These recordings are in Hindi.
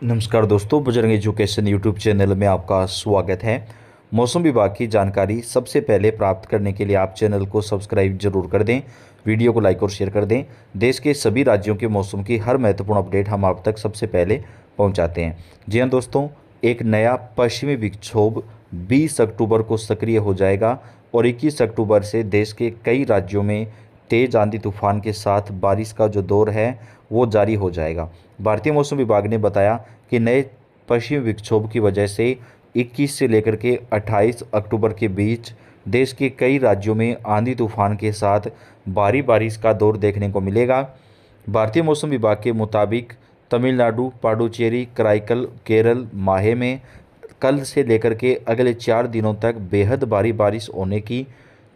नमस्कार दोस्तों, बजरंग एजुकेशन यूट्यूब चैनल में आपका स्वागत है। मौसम विभाग की जानकारी सबसे पहले प्राप्त करने के लिए आप चैनल को सब्सक्राइब जरूर कर दें, वीडियो को लाइक और शेयर कर दें। देश के सभी राज्यों के मौसम की हर महत्वपूर्ण अपडेट हम आप तक सबसे पहले पहुंचाते हैं। जी हाँ दोस्तों, एक नया पश्चिमी विक्षोभ 20 अक्टूबर को सक्रिय हो जाएगा और 21 अक्टूबर से देश के कई राज्यों में तेज आंधी तूफान के साथ बारिश का जो दौर है वो जारी हो जाएगा। भारतीय मौसम विभाग ने बताया कि नए पश्चिमी विक्षोभ की वजह से 21 से लेकर के 28 अक्टूबर के बीच देश के कई राज्यों में आंधी तूफान के साथ भारी बारिश का दौर देखने को मिलेगा। भारतीय मौसम विभाग के मुताबिक तमिलनाडु, पांडुचेरी, कराईकल, केरल, माहे में कल से लेकर के अगले 4 दिनों तक बेहद भारी बारिश होने की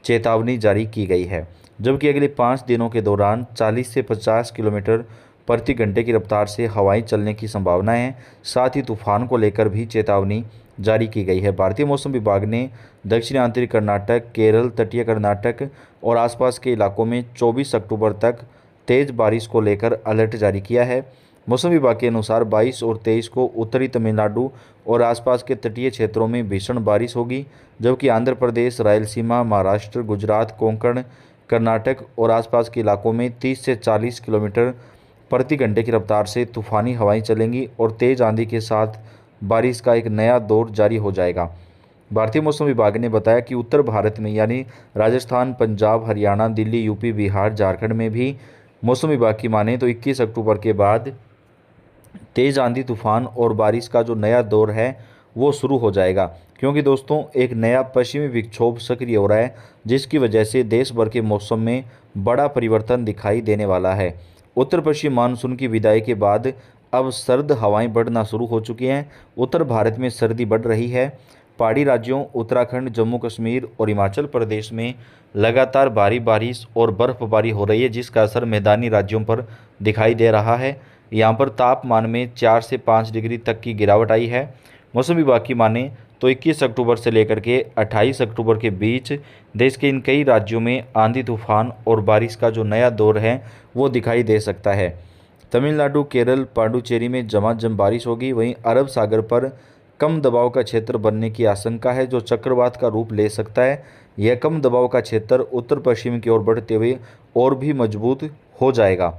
चेतावनी जारी की गई है, जबकि अगले 5 दिनों के दौरान 40 से 50 किलोमीटर प्रति घंटे की रफ्तार से हवाएं चलने की संभावना है। साथ ही तूफान को लेकर भी चेतावनी जारी की गई है। भारतीय मौसम विभाग ने दक्षिणी आंतरिक कर्नाटक, केरल, तटीय कर्नाटक और आसपास के इलाकों में 24 अक्टूबर तक तेज बारिश को लेकर अलर्ट जारी किया है। मौसम विभाग के अनुसार 22 और 23 को उत्तरी तमिलनाडु और आसपास के तटीय क्षेत्रों में भीषण बारिश होगी, जबकि आंध्र प्रदेश, रायलसीमा, महाराष्ट्र, गुजरात, कोंकण, कर्नाटक और आसपास के इलाकों में 30 से 40 किलोमीटर प्रति घंटे की रफ्तार से तूफानी हवाएं चलेंगी और तेज आंधी के साथ बारिश का एक नया दौर जारी हो जाएगा। भारतीय मौसम विभाग ने बताया कि उत्तर भारत में यानी राजस्थान, पंजाब, हरियाणा, दिल्ली, यूपी, बिहार, झारखंड में भी मौसम विभाग की माने तो 21 अक्टूबर के बाद तेज आंधी तूफान और बारिश का जो नया दौर है वो शुरू हो जाएगा, क्योंकि दोस्तों एक नया पश्चिमी विक्षोभ सक्रिय हो रहा है, जिसकी वजह से देश भर के मौसम में बड़ा परिवर्तन दिखाई देने वाला है। उत्तर पश्चिम मानसून की विदाई के बाद अब सर्द हवाएं बढ़ना शुरू हो चुकी हैं। उत्तर भारत में सर्दी बढ़ रही है। पहाड़ी राज्यों उत्तराखंड, जम्मू कश्मीर और हिमाचल प्रदेश में लगातार भारी बारिश और बर्फबारी हो रही है, जिसका असर मैदानी राज्यों पर दिखाई दे रहा है। यहाँ पर तापमान में 4 से 5 डिग्री तक की गिरावट आई है। मौसम विभाग की माने तो 21 अक्टूबर से लेकर के 28 अक्टूबर के बीच देश के इन कई राज्यों में आंधी तूफान और बारिश का जो नया दौर है वो दिखाई दे सकता है। तमिलनाडु, केरल, पांडुचेरी में झमाझम बारिश होगी। वहीं अरब सागर पर कम दबाव का क्षेत्र बनने की आशंका है, जो चक्रवात का रूप ले सकता है। यह कम दबाव का क्षेत्र उत्तर पश्चिम की ओर बढ़ते हुए और भी मजबूत हो जाएगा।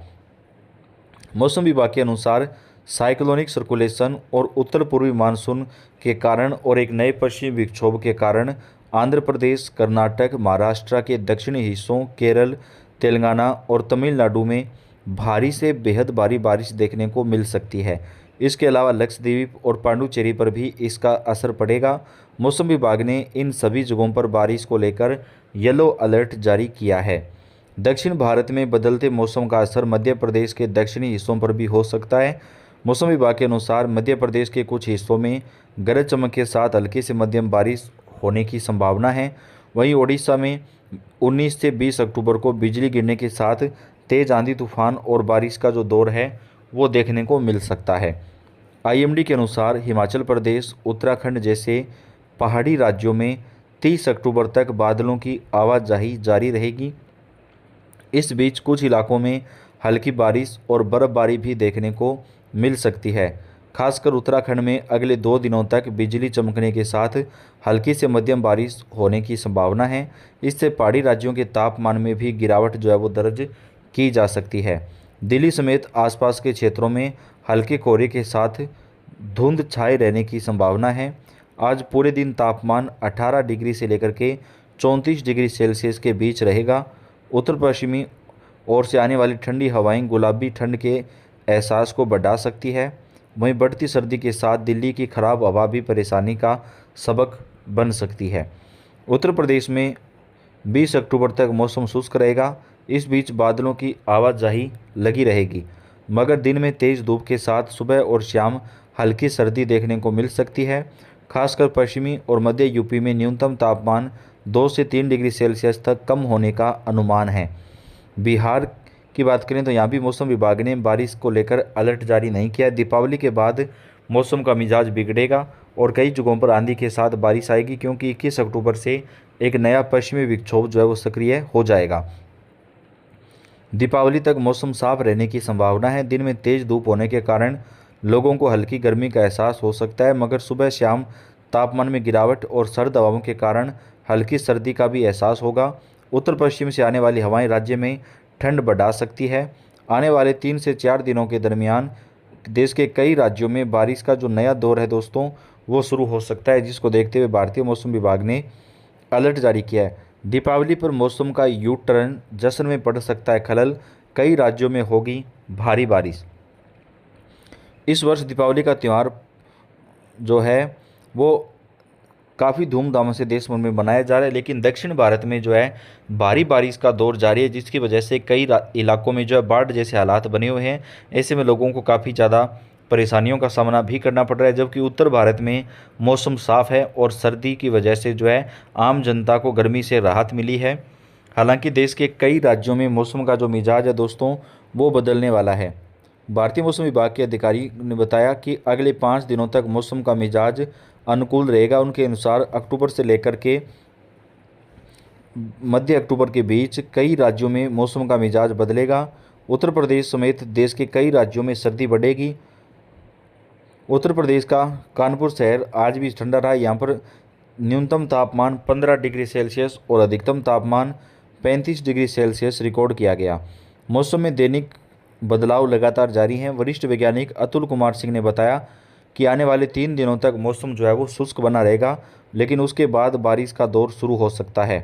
मौसम विभाग के अनुसार साइक्लोनिक सर्कुलेशन और उत्तर पूर्वी मानसून के कारण और एक नए पश्चिमी विक्षोभ के कारण आंध्र प्रदेश, कर्नाटक, महाराष्ट्र के दक्षिणी हिस्सों, केरल, तेलंगाना और तमिलनाडु में भारी से बेहद भारी बारिश देखने को मिल सकती है। इसके अलावा लक्षद्वीप और पांडुचेरी पर भी इसका असर पड़ेगा। मौसम विभाग ने इन सभी जगहों पर बारिश को लेकर येलो अलर्ट जारी किया है। दक्षिण भारत में बदलते मौसम का असर मध्य प्रदेश के दक्षिणी हिस्सों पर भी हो सकता है। मौसम विभाग के अनुसार मध्य प्रदेश के कुछ हिस्सों में गरज चमक के साथ हल्की से मध्यम बारिश होने की संभावना है। वहीं ओडिशा में 19 से 20 अक्टूबर को बिजली गिरने के साथ तेज आंधी तूफान और बारिश का जो दौर है वो देखने को मिल सकता है। आईएमडी के अनुसार हिमाचल प्रदेश, उत्तराखंड जैसे पहाड़ी राज्यों में 30 अक्टूबर तक बादलों की आवाजाही जारी रहेगी। इस बीच कुछ इलाकों में हल्की बारिश और बर्फबारी भी देखने को मिल सकती है। खासकर उत्तराखंड में अगले 2 दिनों तक बिजली चमकने के साथ हल्की से मध्यम बारिश होने की संभावना है। इससे पहाड़ी राज्यों के तापमान में भी गिरावट जो है वो दर्ज की जा सकती है। दिल्ली समेत आसपास के क्षेत्रों में हल्के कोहरे के साथ धुंध छाए रहने की संभावना है। आज पूरे दिन तापमान 18 डिग्री से लेकर के 34 डिग्री सेल्सियस के बीच रहेगा। उत्तर पश्चिमी ओर से आने वाली ठंडी हवाएं गुलाबी ठंड के एहसास को बढ़ा सकती है। वहीं बढ़ती सर्दी के साथ दिल्ली की खराब हवा भी परेशानी का सबक बन सकती है। उत्तर प्रदेश में 20 अक्टूबर तक मौसम शुष्क रहेगा। इस बीच बादलों की आवाजाही लगी रहेगी, मगर दिन में तेज धूप के साथ सुबह और शाम हल्की सर्दी देखने को मिल सकती है। खासकर पश्चिमी और मध्य यूपी में न्यूनतम तापमान 2 से 3 डिग्री सेल्सियस तक कम होने का अनुमान है। बिहार की बात करें तो यहाँ भी मौसम विभाग ने बारिश को लेकर अलर्ट जारी नहीं किया। दीपावली के बाद मौसम का मिजाज बिगड़ेगा और कई जगहों पर आंधी के साथ बारिश आएगी, क्योंकि 21 अक्टूबर से एक नया पश्चिमी विक्षोभ जो है वो सक्रिय हो जाएगा। दीपावली तक मौसम साफ रहने की संभावना है। दिन में तेज धूप होने के कारण लोगों को हल्की गर्मी का एहसास हो सकता है, मगर सुबह शाम तापमान में गिरावट और सर्द हवाओं के कारण हल्की सर्दी का भी एहसास होगा। उत्तर पश्चिम से आने वाली हवाएं राज्य में ठंड बढ़ा सकती है। आने वाले 3 से 4 दिनों के दरमियान देश के कई राज्यों में बारिश का जो नया दौर है दोस्तों, वो शुरू हो सकता है, जिसको देखते हुए भारतीय मौसम विभाग ने अलर्ट जारी किया है। दीपावली पर मौसम का यू टर्न, जश्न में पड़ सकता है खलल, कई राज्यों में होगी भारी बारिश। इस वर्ष दीपावली का त्यौहार जो है वो काफ़ी धूमधाम से देश भर में मनाया जा रहा है, लेकिन दक्षिण भारत में जो है भारी बारिश का दौर जारी है, जिसकी वजह से कई इलाकों में जो है बाढ़ जैसे हालात बने हुए हैं। ऐसे में लोगों को काफ़ी ज़्यादा परेशानियों का सामना भी करना पड़ रहा है, जबकि उत्तर भारत में मौसम साफ़ है और सर्दी की वजह से जो है आम जनता को गर्मी से राहत मिली है। हालांकि देश के कई राज्यों में मौसम का जो मिजाज है दोस्तों, वो बदलने वाला है। भारतीय मौसम विभाग के अधिकारी ने बताया कि अगले 5 दिनों तक मौसम का मिजाज अनुकूल रहेगा। उनके अनुसार अक्टूबर से लेकर के मध्य अक्टूबर के बीच कई राज्यों में मौसम का मिजाज बदलेगा। उत्तर प्रदेश समेत देश के कई राज्यों में सर्दी बढ़ेगी। उत्तर प्रदेश का कानपुर शहर आज भी ठंडा रहा। यहाँ पर न्यूनतम तापमान 15 डिग्री सेल्सियस और अधिकतम तापमान 35 डिग्री सेल्सियस रिकॉर्ड किया गया। मौसम में दैनिक बदलाव लगातार जारी हैं। वरिष्ठ वैज्ञानिक अतुल कुमार सिंह ने बताया कि आने वाले 3 दिनों तक मौसम जो है वो शुष्क बना रहेगा, लेकिन उसके बाद बारिश का दौर शुरू हो सकता है।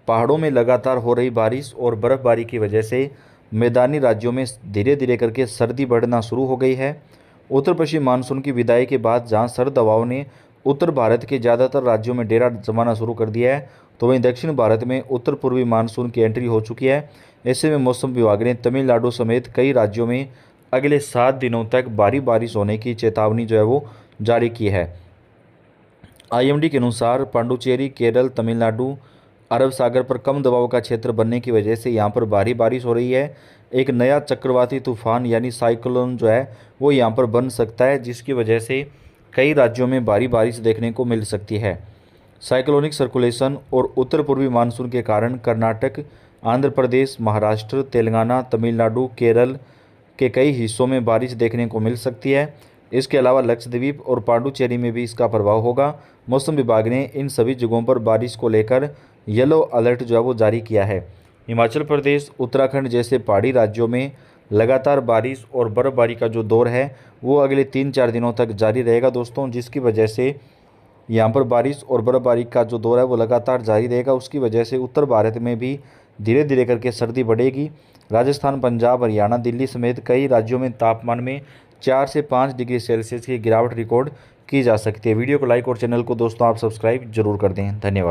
पहाड़ों में लगातार हो रही बारिश और बर्फबारी की वजह से मैदानी राज्यों में धीरे धीरे करके सर्दी बढ़ना शुरू हो गई है। उत्तर पश्चिम मानसून की विदाई के बाद जहां सर्द हवाओं ने उत्तर भारत के ज़्यादातर राज्यों में डेरा जमाना शुरू कर दिया है, तो वहीं दक्षिण भारत में उत्तर पूर्वी मानसून की एंट्री हो चुकी है। ऐसे में मौसम विभाग ने तमिलनाडु समेत कई राज्यों में अगले 7 दिनों तक भारी बारिश होने की चेतावनी जो है वो जारी की है। आईएमडी के अनुसार पांडुचेरी, केरल, तमिलनाडु, अरब सागर पर कम दबाव का क्षेत्र बनने की वजह से यहाँ पर भारी बारिश हो रही है। एक नया चक्रवाती तूफान यानी साइक्लोन जो है वो यहाँ पर बन सकता है, जिसकी वजह से कई राज्यों में भारी बारिश देखने को मिल सकती है। साइक्लोनिक सर्कुलेशन और उत्तर पूर्वी मानसून के कारण कर्नाटक, आंध्र प्रदेश, महाराष्ट्र, तेलंगाना, तमिलनाडु, केरल के कई हिस्सों में बारिश देखने को मिल सकती है। इसके अलावा लक्षद्वीप और पांडुचेरी में भी इसका प्रभाव होगा। मौसम विभाग ने इन सभी जगहों पर बारिश को लेकर येलो अलर्ट जो है वो जारी किया है। हिमाचल प्रदेश, उत्तराखंड जैसे पहाड़ी राज्यों में लगातार बारिश और बर्फबारी का जो दौर है वो अगले 3-4 दिनों तक जारी रहेगा दोस्तों, जिसकी वजह से यहाँ पर बारिश और बर्फबारी का जो दौर है वो लगातार जारी रहेगा। उसकी वजह से उत्तर भारत में भी धीरे धीरे करके सर्दी बढ़ेगी। राजस्थान, पंजाब, हरियाणा, दिल्ली समेत कई राज्यों में तापमान में 4 से 5 डिग्री सेल्सियस की गिरावट रिकॉर्ड की जा सकती है। वीडियो को लाइक और चैनल को दोस्तों आप सब्सक्राइब जरूर कर दें। धन्यवाद।